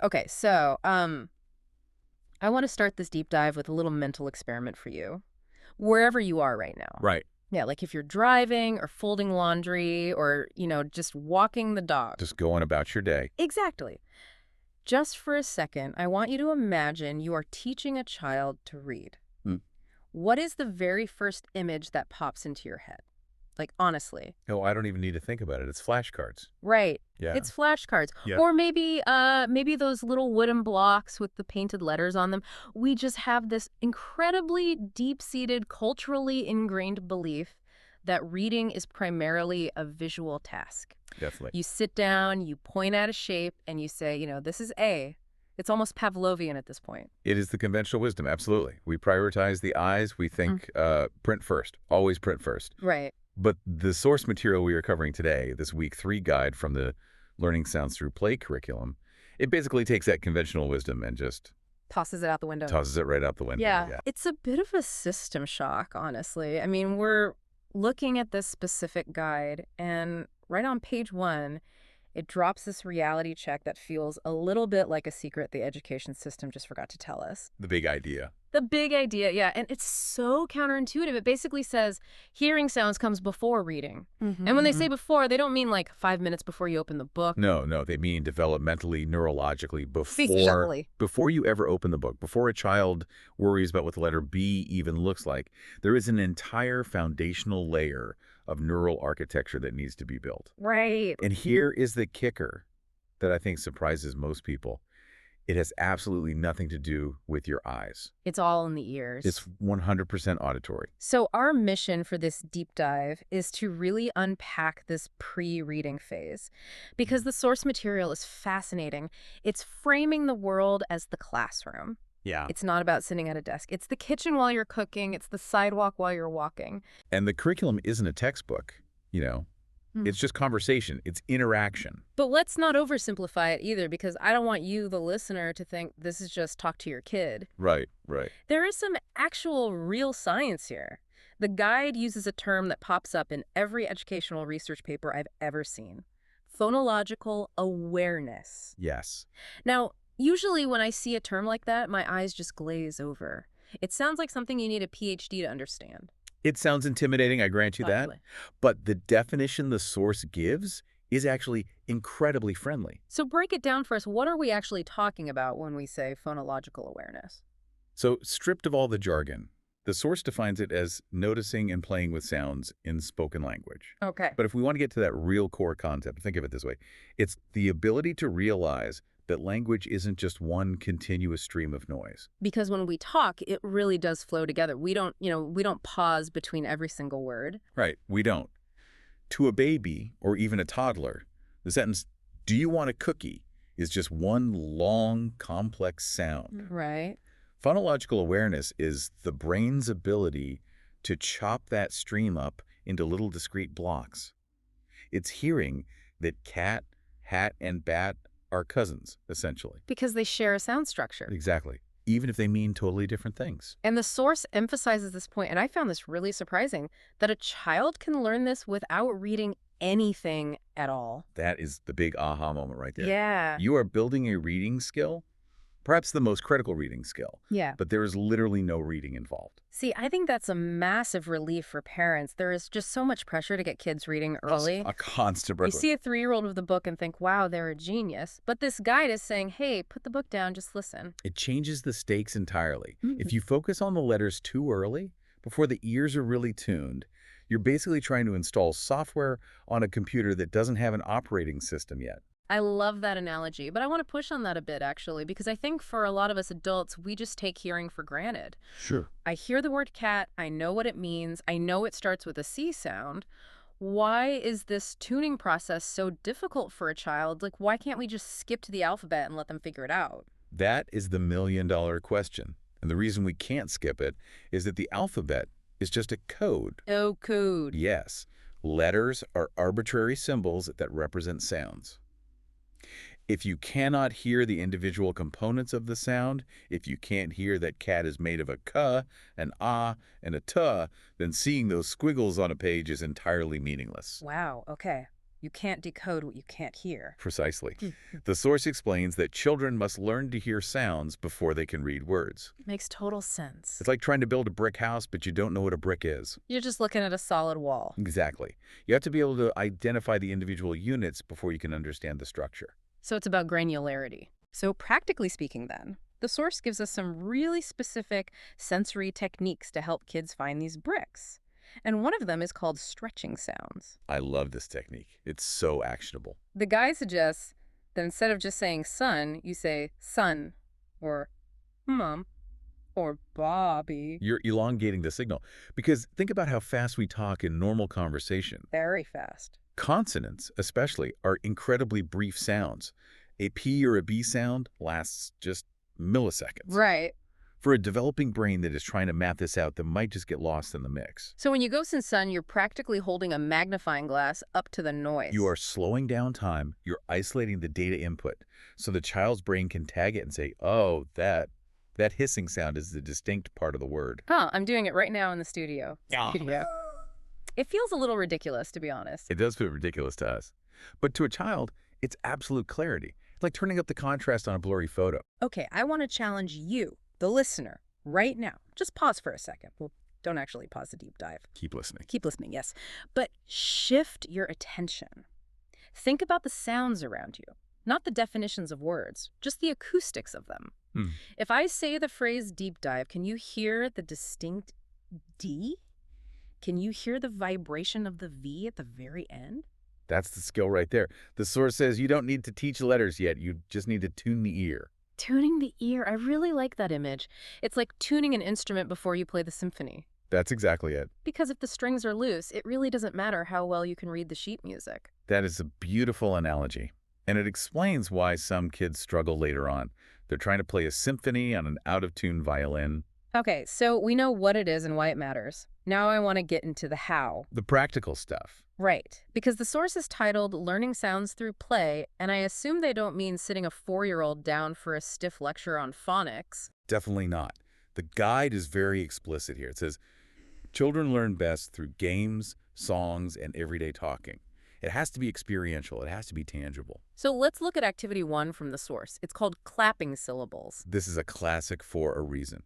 Okay, so I want to start this deep dive with a little mental experiment for you, wherever you are right now. Right. Yeah, like if you're driving or folding laundry or, just walking the dog. Just going about your day. Exactly. Just for a second, I want you to imagine you are teaching a child to read. Hmm. What is the very first image that pops into your head? Like, honestly. Oh, I don't even need to think about it. It's flashcards. Right. Yeah. It's flashcards. Yep. Or maybe those little wooden blocks with the painted letters on them. We just have this incredibly deep-seated, culturally ingrained belief that reading is primarily a visual task. Definitely. You sit down, you point at a shape, and you say, this is A. It's almost Pavlovian at this point. It is the conventional wisdom. Absolutely. We prioritize the eyes. We think print first. Always print first. Right. But the source material we are covering today, this week 3 guide from the Learning Sounds Through Play curriculum, it basically takes that conventional wisdom and just Tosses it out the window. tosses it right out the window. Yeah. It's a bit of a system shock, honestly. I mean, we're looking at this specific guide, and right on page 1, it drops this reality check that feels a little bit like a secret the education system just forgot to tell us. The big idea. The big idea, yeah. And it's so counterintuitive. It basically says hearing sounds comes before reading. And when they say before, they don't mean like 5 minutes before you open the book. No, they mean developmentally, neurologically, Exactly. before you ever open the book, before a child worries about what the letter B even looks like. There is an entire foundational layer of neural architecture that needs to be built. Right. And here is the kicker that I think surprises most people. It has absolutely nothing to do with your eyes. It's all in the ears. It's 100% auditory. So our mission for this deep dive is to really unpack this pre-reading phase, because the source material is fascinating. It's framing the world as the classroom. Yeah. It's not about sitting at a desk. It's the kitchen while you're cooking. It's the sidewalk while you're walking. And the curriculum isn't a textbook, It's just conversation. It's interaction. But let's not oversimplify it either, because I don't want you, the listener, to think this is just talk to your kid. Right. There is some actual real science here. The guide uses a term that pops up in every educational research paper I've ever seen: phonological awareness. Yes. Now, usually when I see a term like that, my eyes just glaze over. It sounds like something you need a PhD to understand. It sounds intimidating, I grant you that. Totally. But the definition the source gives is actually incredibly friendly. So break it down for us. What are we actually talking about when we say phonological awareness? So stripped of all the jargon, the source defines it as noticing and playing with sounds in spoken language. Okay. But if we want to get to that real core concept, think of it this way. It's the ability to realize that language isn't just one continuous stream of noise. Because when we talk, it really does flow together. We don't pause between every single word. Right, we don't. To a baby or even a toddler, the sentence, "Do you want a cookie?" is just one long, complex sound. Right. Phonological awareness is the brain's ability to chop that stream up into little discrete blocks. It's hearing that cat, hat, and bat are cousins, essentially. Because they share a sound structure. Exactly. Even if they mean totally different things. And the source emphasizes this point, and I found this really surprising, that a child can learn this without reading anything at all. That is the big aha moment right there. Yeah. You are building a reading skill, perhaps the most critical reading skill. Yeah. But there is literally no reading involved. See, I think that's a massive relief for parents. There is just so much pressure to get kids reading early. A constant You pressure. see a 3-year-old with a book and think, wow, they're a genius. But this guide is saying, hey, put the book down, just listen. It changes the stakes entirely. Mhm. If you focus on the letters too early, before the ears are really tuned, you're basically trying to install software on a computer that doesn't have an operating system yet. I love that analogy, but I want to push on that a bit, actually, because I think for a lot of us adults, we just take hearing for granted. Sure. I hear the word cat, I know what it means, I know it starts with a C sound. Why is this tuning process so difficult for a child? Like, why can't we just skip to the alphabet and let them figure it out? That is the million-dollar question. And the reason we can't skip it is that the alphabet is just a code. Oh, code. Yes. Letters are arbitrary symbols that represent sounds. If you cannot hear the individual components of the sound, if you can't hear that cat is made of a k, an ah, and a t, then seeing those squiggles on a page is entirely meaningless. Wow, okay. You can't decode what you can't hear. Precisely. The source explains that children must learn to hear sounds before they can read words. Makes total sense. It's like trying to build a brick house, but you don't know what a brick is. You're just looking at a solid wall. Exactly. You have to be able to identify the individual units before you can understand the structure. So it's about granularity. So practically speaking then, the source gives us some really specific sensory techniques to help kids find these bricks. And one of them is called stretching sounds. I love this technique. It's so actionable. The guy suggests that instead of just saying son, you say son, or mom, or Bobby. You're elongating the signal because think about how fast we talk in normal conversation. Very fast. Consonants, especially, are incredibly brief sounds. A P or a B sound lasts just milliseconds. Right. For a developing brain that is trying to map this out, that might just get lost in the mix. So when you go son, you're practically holding a magnifying glass up to the noise. You are slowing down time. You're isolating the data input so the child's brain can tag it and say, oh, that hissing sound is the distinct part of the word. Huh, I'm doing it right now in the studio. Yeah. It feels a little ridiculous, to be honest. It does feel ridiculous to us. But to a child, it's absolute clarity. It's like turning up the contrast on a blurry photo. Okay, I want to challenge you, the listener, right now. Just pause for a second. Well, don't actually pause the deep dive. Keep listening. Keep listening, yes. But shift your attention. Think about the sounds around you, not the definitions of words, just the acoustics of them. If I say the phrase deep dive, can you hear the distinct D? Can you hear the vibration of the V at the very end? That's the skill right there. The source says you don't need to teach letters yet. You just need to tune the ear. Tuning the ear. I really like that image. It's like tuning an instrument before you play the symphony. That's exactly it. Because if the strings are loose, it really doesn't matter how well you can read the sheet music. That is a beautiful analogy. And it explains why some kids struggle later on. They're trying to play a symphony on an out-of-tune violin. Okay, so we know what it is and why it matters. Now I want to get into the how. The practical stuff. Right, because the source is titled Learning Sounds Through Play, and I assume they don't mean sitting a 4-year-old down for a stiff lecture on phonics. Definitely not. The guide is very explicit here. It says, children learn best through games, songs, and everyday talking. It has to be experiential. It has to be tangible. So let's look at activity 1 from the source. It's called clapping syllables. This is a classic for a reason.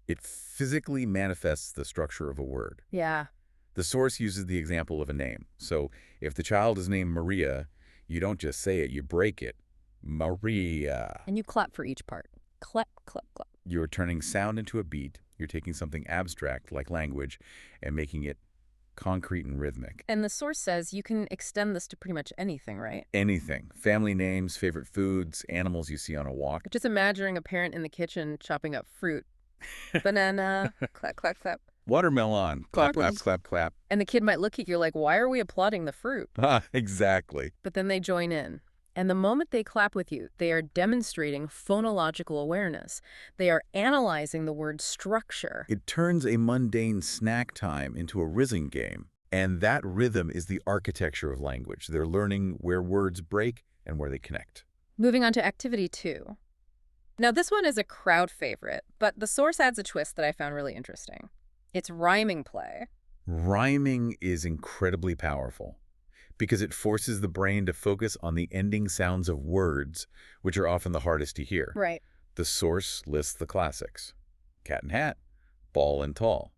It physically manifests the structure of a word. Yeah. The source uses the example of a name. So if the child is named Maria, you don't just say it, you break it. Maria. And you clap for each part. Clap, clap, clap. You're turning sound into a beat. You're taking something abstract like language and making it concrete and rhythmic. And the source says you can extend this to pretty much anything, right? Anything. Family names, favorite foods, animals you see on a walk. Just imagining a parent in the kitchen chopping up fruit. Banana, clap, clap, clap. Watermelon, clap, clap, Apples. clap, clap. And the kid might look at you like, why are we applauding the fruit? Exactly. But then they join in. And the moment they clap with you, they are demonstrating phonological awareness. They are analyzing the word structure. It turns a mundane snack time into a rhythm game. And that rhythm is the architecture of language. They're learning where words break and where they connect. Moving on to activity 2. Now, this one is a crowd favorite, but the source adds a twist that I found really interesting. It's rhyming play. Rhyming is incredibly powerful because it forces the brain to focus on the ending sounds of words, which are often the hardest to hear. Right. The source lists the classics. Cat and hat, ball and tall,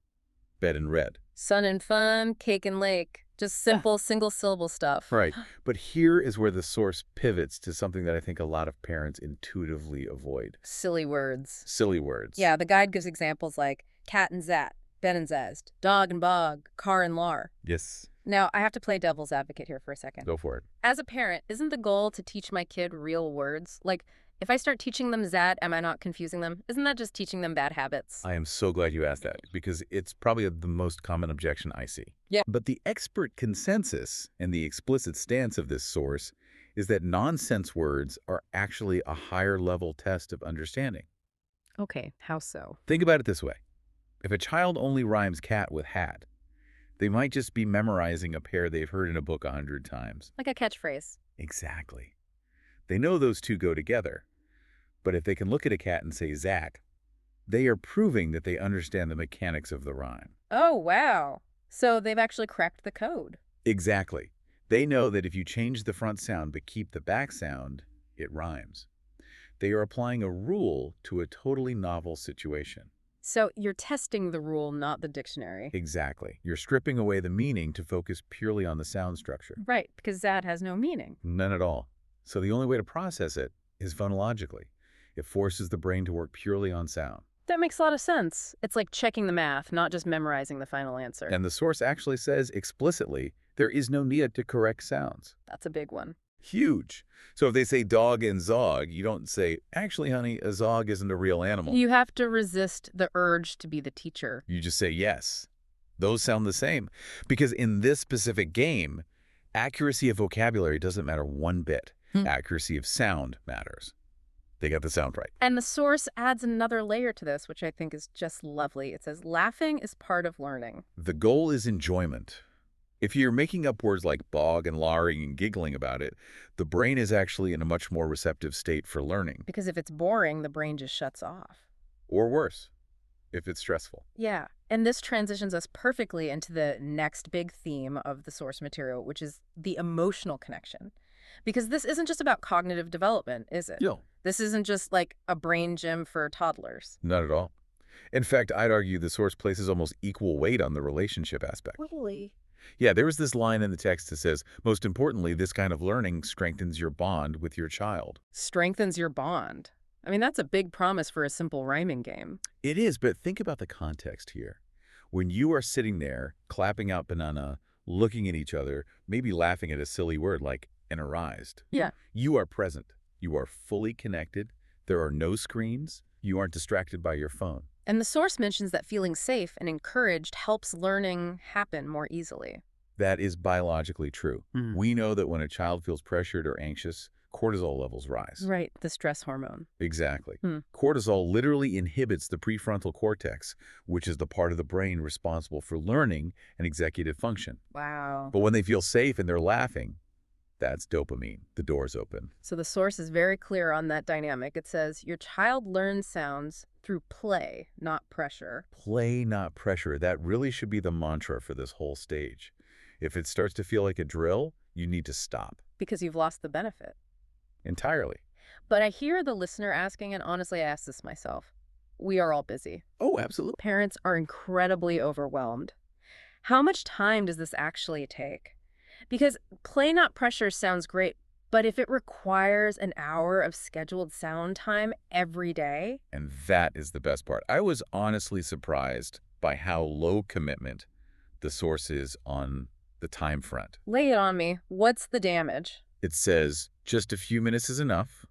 bed and red. Sun and fun, cake and lake. Just simple single-syllable stuff. Right. But here is where the source pivots to something that I think a lot of parents intuitively avoid. Silly words. Silly words. Yeah, the guide gives examples like cat and zat, ben and zazd, dog and bog, car and lar. Yes. Now, I have to play devil's advocate here for a second. Go for it. As a parent, isn't the goal to teach my kid real words? Like, if I start teaching them zat, am I not confusing them? Isn't that just teaching them bad habits? I am so glad you asked that because it's probably the most common objection I see. Yeah. But the expert consensus and the explicit stance of this source is that nonsense words are actually a higher level test of understanding. Okay, how so? Think about it this way. If a child only rhymes cat with hat, they might just be memorizing a pair they've heard in a book 100 times. Like a catchphrase. Exactly. They know those two go together. But if they can look at a cat and say Zach, they are proving that they understand the mechanics of the rhyme. Oh, wow. So they've actually cracked the code. Exactly. They know that if you change the front sound but keep the back sound, it rhymes. They are applying a rule to a totally novel situation. So you're testing the rule, not the dictionary. Exactly. You're stripping away the meaning to focus purely on the sound structure. Right, because that has no meaning. None at all. So the only way to process it is phonologically. It forces the brain to work purely on sound. That makes a lot of sense. It's like checking the math, not just memorizing the final answer. And the source actually says explicitly there is no need to correct sounds. That's a big one. Huge. So if they say dog and zog, you don't say, actually, honey, a zog isn't a real animal. You have to resist the urge to be the teacher. You just say yes. Those sound the same. Because in this specific game, accuracy of vocabulary doesn't matter one bit. Accuracy of sound matters. They got the sound right. And the source adds another layer to this, which I think is just lovely. It says, laughing is part of learning. The goal is enjoyment. If you're making up words like bog and lorry and giggling about it, the brain is actually in a much more receptive state for learning. Because if it's boring, the brain just shuts off. Or worse, if it's stressful. Yeah, and this transitions us perfectly into the next big theme of the source material, which is the emotional connection. Because this isn't just about cognitive development, is it? Yeah. This isn't just like a brain gym for toddlers. Not at all. In fact, I'd argue the source places almost equal weight on the relationship aspect. Really? Yeah, there was this line in the text that says, most importantly, this kind of learning strengthens your bond with your child. Strengthens your bond. I mean, that's a big promise for a simple rhyming game. It is, but think about the context here. When you are sitting there, clapping out banana, looking at each other, maybe laughing at a silly word like energized. Yeah. You are present. You are fully connected. There are no screens. You aren't distracted by your phone. And the source mentions that feeling safe and encouraged helps learning happen more easily. That is biologically true. Mm. We know that when a child feels pressured or anxious, cortisol levels rise. Right, the stress hormone. Exactly. Mm. Cortisol literally inhibits the prefrontal cortex, which is the part of the brain responsible for learning and executive function. Wow. But when they feel safe and they're laughing, that's dopamine. The door's open. So the source is very clear on that dynamic. It says, your child learns sounds through play, not pressure. Play, not pressure. That really should be the mantra for this whole stage. If it starts to feel like a drill, you need to stop. Because you've lost the benefit. Entirely. But I hear the listener asking, and honestly, I ask this myself. We are all busy. Oh, absolutely. Parents are incredibly overwhelmed. How much time does this actually take? Because play, not pressure sounds great, but if it requires an hour of scheduled sound time every day? And that is the best part. I was honestly surprised by how low commitment the source is on the time front. Lay it on me. What's the damage? It says just a few minutes is enough.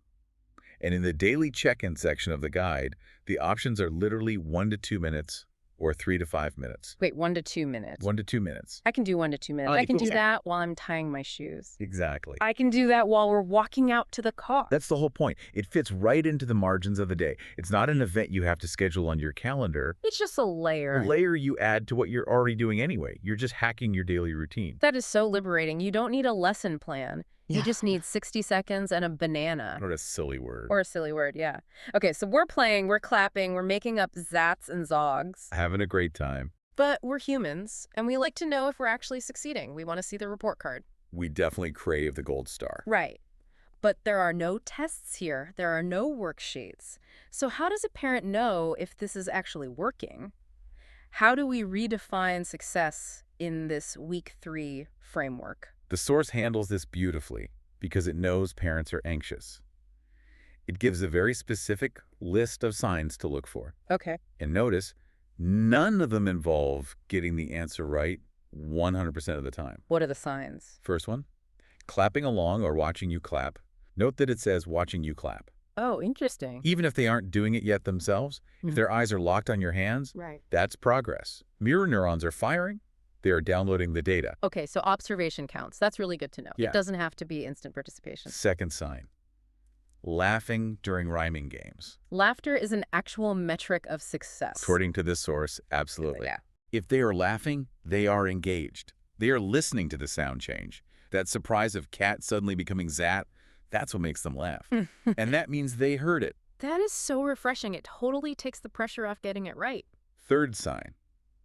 And in the daily check-in section of the guide, the options are literally 1 to 2 minutes or 3 to 5 minutes. Wait, 1 to 2 minutes. 1 to 2 minutes. I can do 1 to 2 minutes. Oh, I can cool. do that while I'm tying my shoes. Exactly. I can do that while we're walking out to the car. That's the whole point. It fits right into the margins of the day. It's not an event you have to schedule on your calendar. It's just a layer. A layer you add to what you're already doing anyway. You're just hacking your daily routine. That is so liberating. You don't need a lesson plan. You just need 60 seconds and a banana. What a silly word. Or a silly word, yeah. Okay, so we're playing, we're clapping, we're making up zats and zogs. Having a great time. But we're humans, and we like to know if we're actually succeeding. We want to see the report card. We definitely crave the gold star. Right. But there are no tests here. There are no worksheets. So how does a parent know if this is actually working? How do we redefine success in this week 3 framework? The source handles this beautifully because it knows parents are anxious. It gives a very specific list of signs to look for. Okay. And notice, none of them involve getting the answer right 100% of the time. What are the signs? First one, clapping along or watching you clap. Note that it says watching you clap. Oh, interesting. Even if they aren't doing it yet themselves, if their eyes are locked on your hands, Right. that's progress. Mirror neurons are firing. They are downloading the data. Okay, so observation counts. That's really good to know. Yeah. It doesn't have to be instant participation. Second sign, laughing during rhyming games. Laughter is an actual metric of success. According to this source, absolutely. Yeah. If they are laughing, they are engaged. They are listening to the sound change. That surprise of cat suddenly becoming zat, that's what makes them laugh. And that means they heard it. That is so refreshing. It totally takes the pressure off getting it right. Third sign,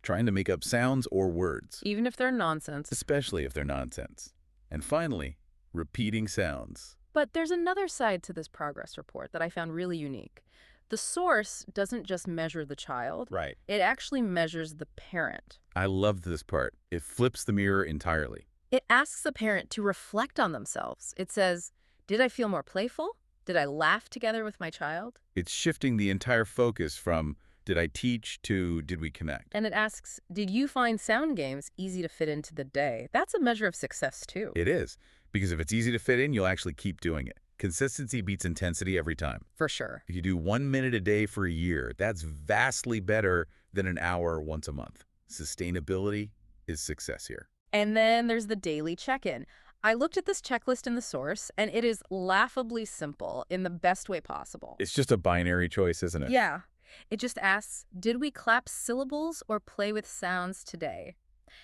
trying to make up sounds or words, Even if they're nonsense. especially if they're nonsense. And finally, repeating sounds. But there's another side to this progress report that I found really unique. The source doesn't just measure the child, Right. it actually measures the parent. I love this part. It flips the mirror entirely. It asks the parent to reflect on themselves. It says, did I feel more playful? Did I laugh together with my child? It's shifting the entire focus from did I teach to did we connect? And it asks, did you find sound games easy to fit into the day? That's a measure of success, too. It is, because if it's easy to fit in, you'll actually keep doing it. Consistency beats intensity every time. For sure. If you do 1 minute a day for a year, that's vastly better than an hour once a month. Sustainability is success here. And then there's the daily check-in. I looked at this checklist in the source, and it is laughably simple in the best way possible. It's just a binary choice, isn't it? Yeah. It just asks, did we clap syllables or play with sounds today?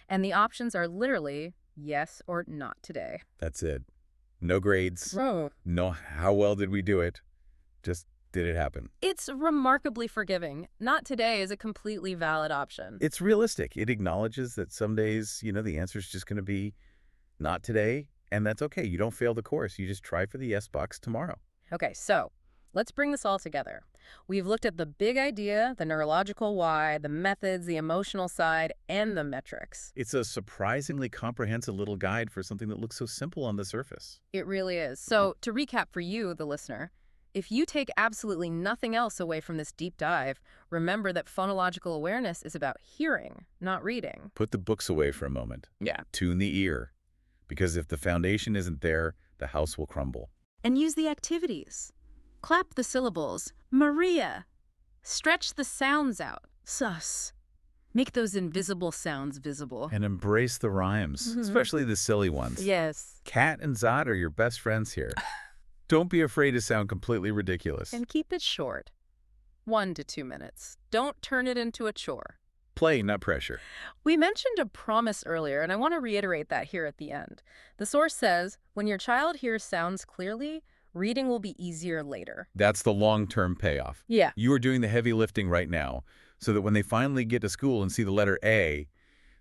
And the options are literally yes or not today. That's it. No grades. Oh. No how well did we do it. Just did it happen. It's remarkably forgiving. Not today is a completely valid option. It's realistic. It acknowledges that some days, the answer is just going to be not today, and that's okay. You don't fail the course. You just try for the yes box tomorrow. Okay, so let's bring this all together. We've looked at the big idea, the neurological why, the methods, the emotional side, and the metrics. It's a surprisingly comprehensive little guide for something that looks so simple on the surface. It really is. So to recap for you, the listener, if you take absolutely nothing else away from this deep dive, remember that phonological awareness is about hearing, not reading. Put the books away for a moment. Yeah. Tune the ear, because if the foundation isn't there, the house will crumble. And use the activities. Clap the syllables. Maria. Stretch the sounds out. Sus. Make those invisible sounds visible. And embrace the rhymes, especially the silly ones. Yes. Kat and Zod are your best friends here. Don't be afraid to sound completely ridiculous. And keep it short. 1 to 2 minutes. Don't turn it into a chore. Play, not pressure. We mentioned a promise earlier, and I want to reiterate that here at the end. The source says, when your child hears sounds clearly, reading will be easier later. That's the long-term payoff. Yeah. You are doing the heavy lifting right now, so that when they finally get to school and see the letter A,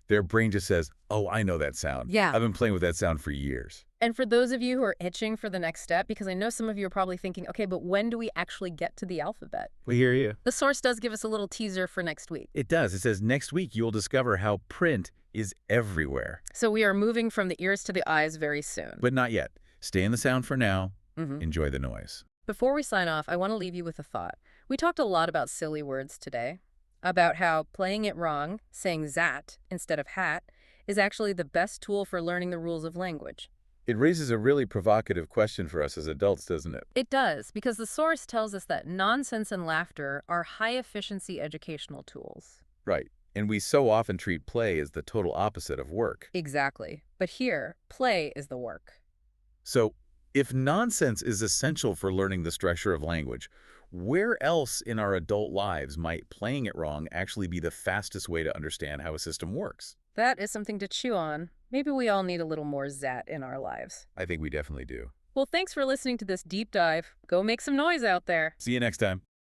their brain just says, oh, I know that sound. Yeah. I've been playing with that sound for years. And for those of you who are itching for the next step, because I know some of you are probably thinking, okay, but when do we actually get to the alphabet? We hear you. The source does give us a little teaser for next week. It does. It says next week you'll discover how print is everywhere. So we are moving from the ears to the eyes very soon. But not yet. Stay in the sound for now. Enjoy the noise. Before we sign off, I want to leave you with a thought. We talked a lot about silly words today, about how playing it wrong, saying zat instead of hat, is actually the best tool for learning the rules of language. It raises a really provocative question for us as adults, doesn't it? It does, because the source tells us that nonsense and laughter are high-efficiency educational tools. Right. And we so often treat play as the total opposite of work. Exactly. But here, play is the work. So, if nonsense is essential for learning the structure of language, where else in our adult lives might playing it wrong actually be the fastest way to understand how a system works? That is something to chew on. Maybe we all need a little more zat in our lives. I think we definitely do. Well, thanks for listening to this deep dive. Go make some noise out there. See you next time.